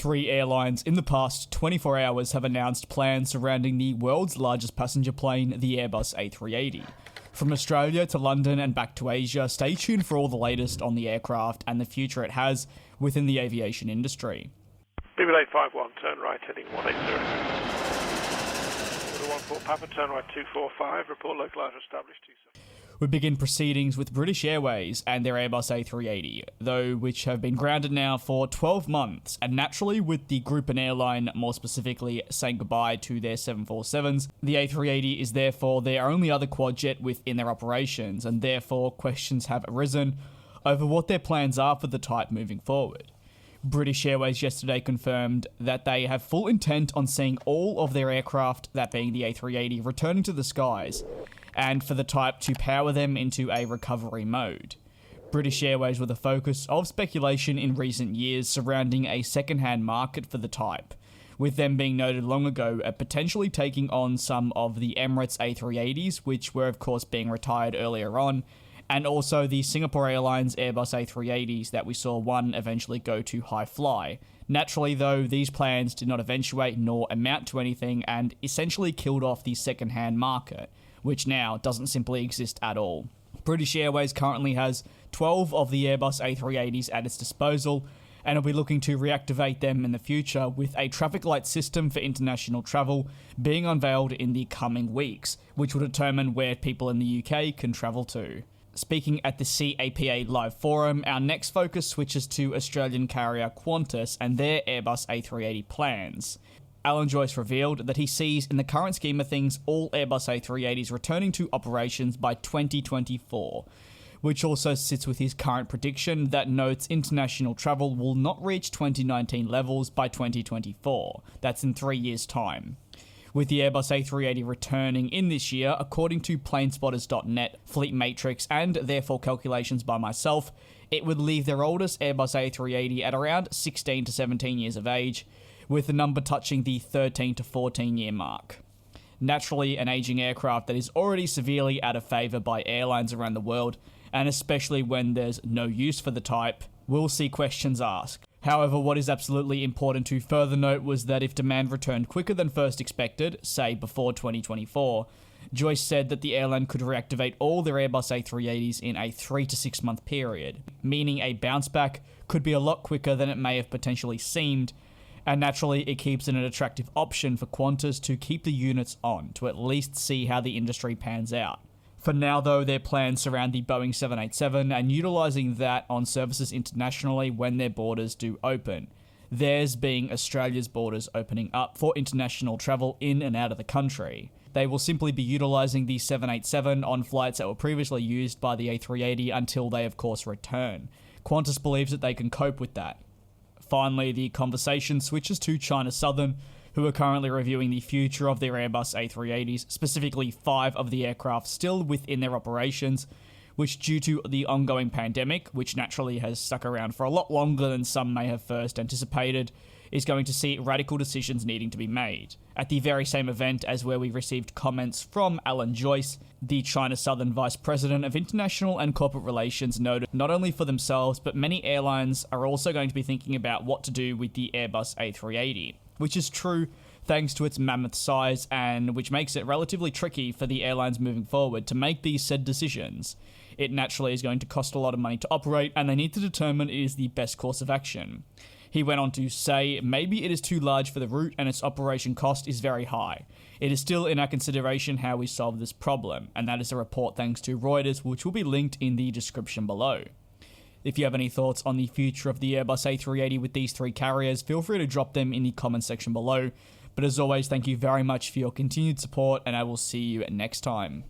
Three airlines in the past 24 hours have announced plans surrounding the world's largest passenger plane, the Airbus A380. From Australia to London and back to Asia, stay tuned for all the latest on the aircraft and the future it has within the aviation industry. BBL 851, turn right heading 180. 14 Papa, turn right 245, report localizer established 27. We begin proceedings with British Airways and their Airbus A380, though which have been grounded now for 12 months, and naturally with the group and airline more specifically saying goodbye to their 747s, the A380 is therefore their only other quadjet within their operations, and therefore questions have arisen over what their plans are for the type moving forward. British Airways yesterday confirmed that they have full intent on seeing all of their aircraft, that being the A380, returning to the skies, and for the type to power them into a recovery mode. British Airways were the focus of speculation in recent years surrounding a second-hand market for the type, with them being noted long ago at potentially taking on some of the Emirates A380s, which were of course being retired earlier on, and also the Singapore Airlines Airbus A380s that we saw one eventually go to high fly. Naturally though, these plans did not eventuate nor amount to anything and essentially killed off the second-hand market, which now doesn't simply exist at all. British Airways currently has 12 of the Airbus A380s at its disposal, and will be looking to reactivate them in the future, with a traffic light system for international travel being unveiled in the coming weeks, which will determine where people in the UK can travel to. Speaking at the CAPA Live Forum, our next focus switches to Australian carrier Qantas and their Airbus A380 plans. Alan Joyce revealed that he sees, in the current scheme of things, all Airbus A380s returning to operations by 2024, which also sits with his current prediction that notes international travel will not reach 2019 levels by 2024. That's in 3 years' time. With the Airbus A380 returning in this year, according to planespotters.net, Fleet Matrix, and therefore calculations by myself, it would leave their oldest Airbus A380 at around 16 to 17 years of age, with the number touching the 13 to 14 year mark. Naturally, an aging aircraft that is already severely out of favour by airlines around the world, and especially when there's no use for the type, will see questions asked. However, what is absolutely important to further note was that if demand returned quicker than first expected, say before 2024, Joyce said that the airline could reactivate all their Airbus A380s in a 3 to 6 month period, meaning a bounce back could be a lot quicker than it may have potentially seemed, and naturally it keeps it an attractive option for Qantas to keep the units on, to at least see how the industry pans out. For now though, their plans surround the Boeing 787 and utilising that on services internationally when their borders do open. Theirs being Australia's borders opening up for international travel in and out of the country. They will simply be utilising the 787 on flights that were previously used by the A380 until they of course return. Qantas believes that they can cope with that. Finally, the conversation switches to China Southern, who are currently reviewing the future of their Airbus A380s, specifically 5 of the aircraft still within their operations, which due to the ongoing pandemic, which naturally has stuck around for a lot longer than some may have first anticipated, is going to see radical decisions needing to be made. At the very same event as where we received comments from Alan Joyce, the China Southern Vice President of International and Corporate Relations noted not only for themselves, but many airlines are also going to be thinking about what to do with the Airbus A380, which is true thanks to its mammoth size and which makes it relatively tricky for the airlines moving forward to make these said decisions. It naturally is going to cost a lot of money to operate, and they need to determine it is the best course of action. He went on to say, maybe it is too large for the route and its operation cost is very high. It is still in our consideration how we solve this problem, and that is a report thanks to Reuters, which will be linked in the description below. If you have any thoughts on the future of the Airbus A380 with these 3 carriers, feel free to drop them in the comment section below. But as always, thank you very much for your continued support, and I will see you next time.